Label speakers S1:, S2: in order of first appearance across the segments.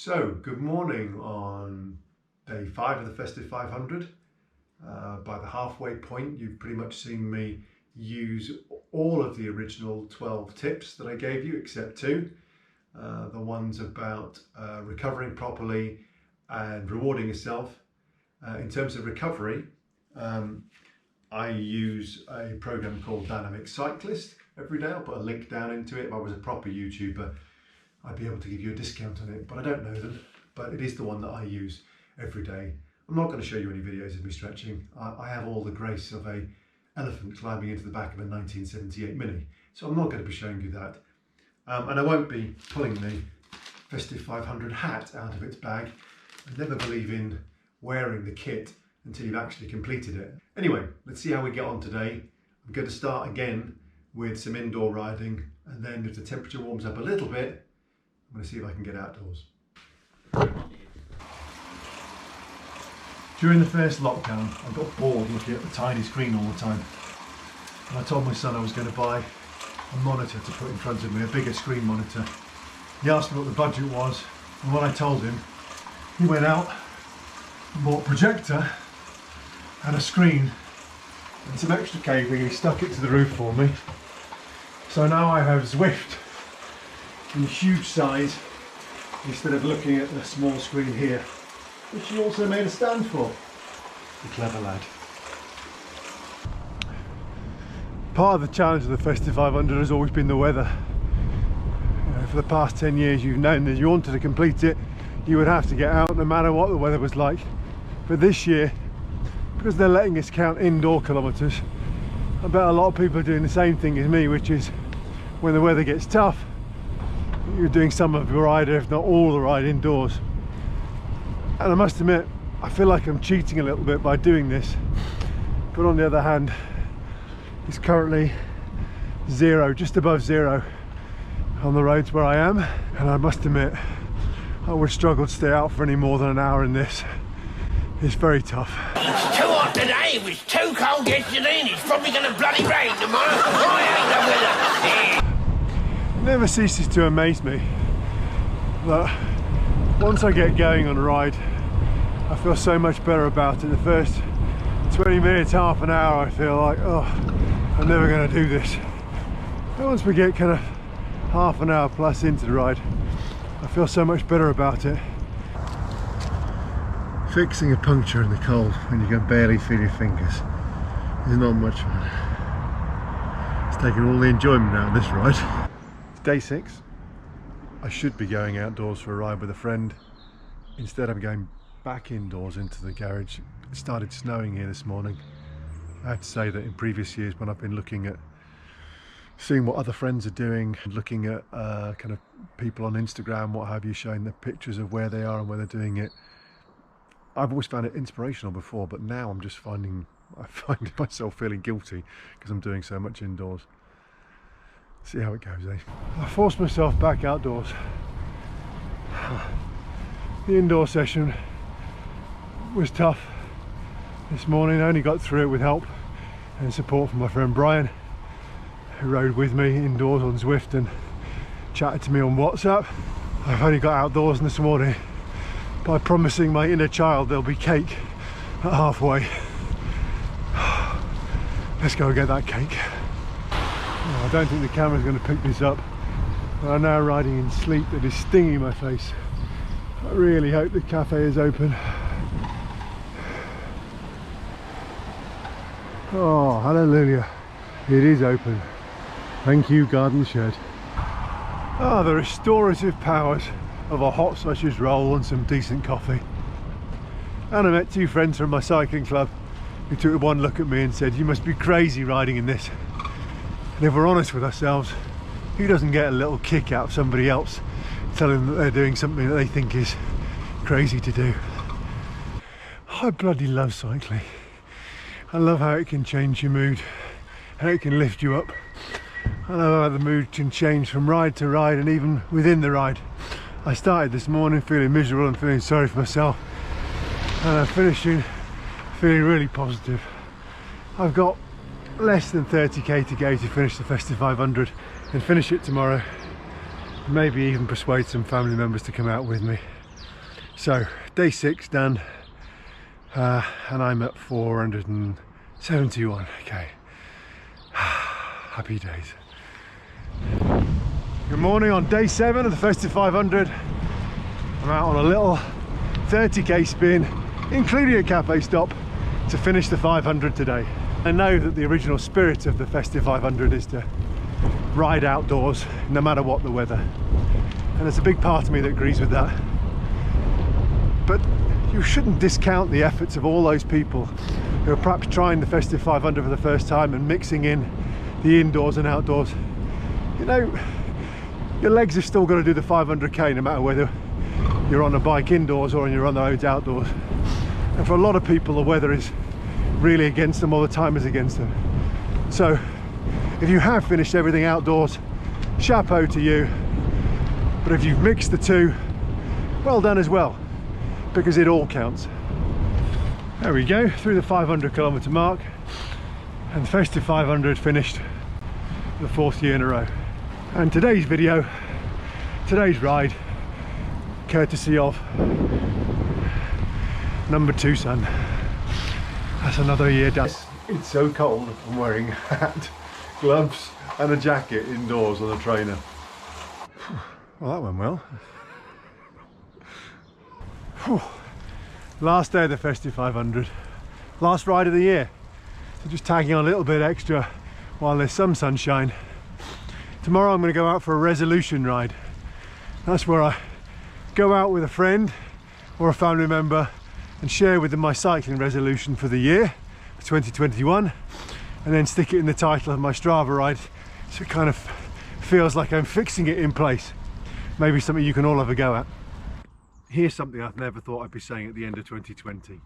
S1: So, good morning on day 5 of the Festive 500. By the halfway point, you've pretty much seen me use all of the original 12 tips that I gave you, except two. The ones about recovering properly and rewarding yourself. In terms of recovery, I use a program called Dynamic Cyclist every day. I'll put a link down into it. If I was a proper YouTuber, I'd be able to give you a discount on it, but I don't know them. But it is the one that I use every day. I'm not going to show you any videos of me stretching. I have all the grace of an elephant climbing into the back of a 1978 Mini, so I'm not going to be showing you that. And I won't be pulling the Festive 500 hat out of its bag. I never believe in wearing the kit until you've actually completed it. Anyway, let's see how we get on today. I'm going to start again with some indoor riding, and then if the temperature warms up a little bit, I'm going to see if I can get outdoors. During the first lockdown, I got bored looking at the tiny screen all the time. And I told my son I was going to buy a monitor to put in front of me, a bigger screen monitor. He asked me what the budget was, and when I told him, he went out and bought a projector and a screen and some extra cabling. He stuck it to the roof for me. So now I have Zwift in huge size instead of looking at the small screen here, which he also made a stand for. The clever lad. Part of the challenge of the Festive 500 has always been the weather. For the past 10 years you've known that if you wanted to complete it, you would have to get out no matter what the weather was like. But this year, because they're letting us count indoor kilometres, I bet a lot of people are doing the same thing as me, which is when the weather gets tough, you're doing some of the ride, if not all the ride, indoors. And I must admit, I feel like I'm cheating a little bit by doing this. But on the other hand, it's currently zero, just above zero on the roads where I am. And I must admit, I would struggle to stay out for any more than an hour in this. It's very tough.
S2: It's too hot today, it was too cold yesterday, and it's probably going to bloody rain tomorrow. I hate the weather.
S1: It never ceases to amaze me that once I get going on a ride, I feel so much better about it. The first 20 minutes, half an hour, I feel like, oh, I'm never going to do this. But once we get kind of half an hour plus into the ride, I feel so much better about it. Fixing a puncture in the cold when you can barely feel your fingers is not much fun. It's taken all the enjoyment out of this ride. It's day 6. I should be going outdoors for a ride with a friend. Instead I'm going back indoors into the garage. It started snowing here this morning. I have to say that in previous years when I've been looking at seeing what other friends are doing and looking at kind of people on Instagram, what have you, showing the pictures of where they are and where they're doing it, I've always found it inspirational before, but now I find myself feeling guilty because I'm doing so much indoors. See how it goes, eh? I forced myself back outdoors. The indoor session was tough this morning. I only got through it with help and support from my friend Brian, who rode with me indoors on Zwift and chatted to me on WhatsApp. I've only got outdoors this morning by promising my inner child there'll be cake at halfway. Let's go get that cake. Oh, I don't think the camera's going to pick this up, but I'm now riding in sleet that is stinging my face. I really hope the cafe is open. Oh, hallelujah. It is open. Thank you, garden shed. Ah, the restorative powers of a hot sausage roll and some decent coffee. And I met 2 friends from my cycling club who took one look at me and said, you must be crazy riding in this. And if we're honest with ourselves, who doesn't get a little kick out of somebody else telling them that they're doing something that they think is crazy to do? I bloody love cycling. I love how it can change your mood, how it can lift you up. I love how the mood can change from ride to ride and even within the ride. I started this morning feeling miserable and feeling sorry for myself, and I'm finishing feeling really positive. I've got less than 30k to go to finish the Festive 500 and finish it tomorrow. Maybe even persuade some family members to come out with me. So day 6 done, and I'm at 471. Okay, happy days. Good morning on day 7 of the Festive 500. I'm out on a little 30k spin, including a cafe stop, to finish the 500 today. I know that the original spirit of the Festive 500 is to ride outdoors no matter what the weather, and there's a big part of me that agrees with that. But you shouldn't discount the efforts of all those people who are perhaps trying the Festive 500 for the first time and mixing in the indoors and outdoors. You know, your legs have still got to do the 500k no matter whether you're on a bike indoors or you're on the roads outdoors. And for a lot of people, the weather is really against them, or the time is against them. So if you have finished everything outdoors, chapeau to you. But if you've mixed the two, well done as well, because it all counts. There we go, through the 500 kilometre mark, and the Festive 500 finished for the 4th year in a row. And today's video, today's ride, courtesy of number 2 son. That's another year done. It's so cold, I'm wearing a hat, gloves and a jacket indoors on a trainer. Well, that went well. Whew. Last day of the Festive 500, last ride of the year, so just tagging on a little bit extra while there's some sunshine. Tomorrow I'm going to go out for a resolution ride. That's where I go out with a friend or a family member and share with them my cycling resolution for the year, 2021, and then stick it in the title of my Strava ride, so it kind of feels like I'm fixing it in place. Maybe something you can all have a go at. Here's something I've never thought I'd be saying at the end of 2020.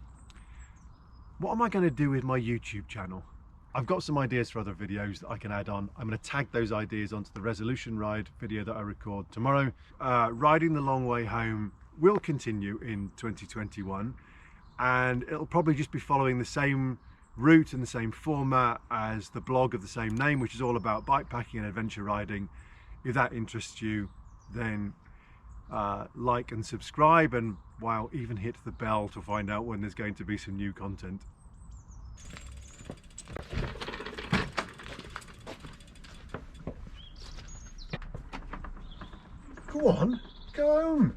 S1: What am I going to do with my YouTube channel? I've got some ideas for other videos that I can add on. I'm going to tag those ideas onto the resolution ride video that I record tomorrow. Riding the long way home will continue in 2021, and it'll probably just be following the same route and the same format as the blog of the same name, which is all about bikepacking and adventure riding. If that interests you, then like and subscribe, and wow, even hit the bell to find out when there's going to be some new content. Go on, go home.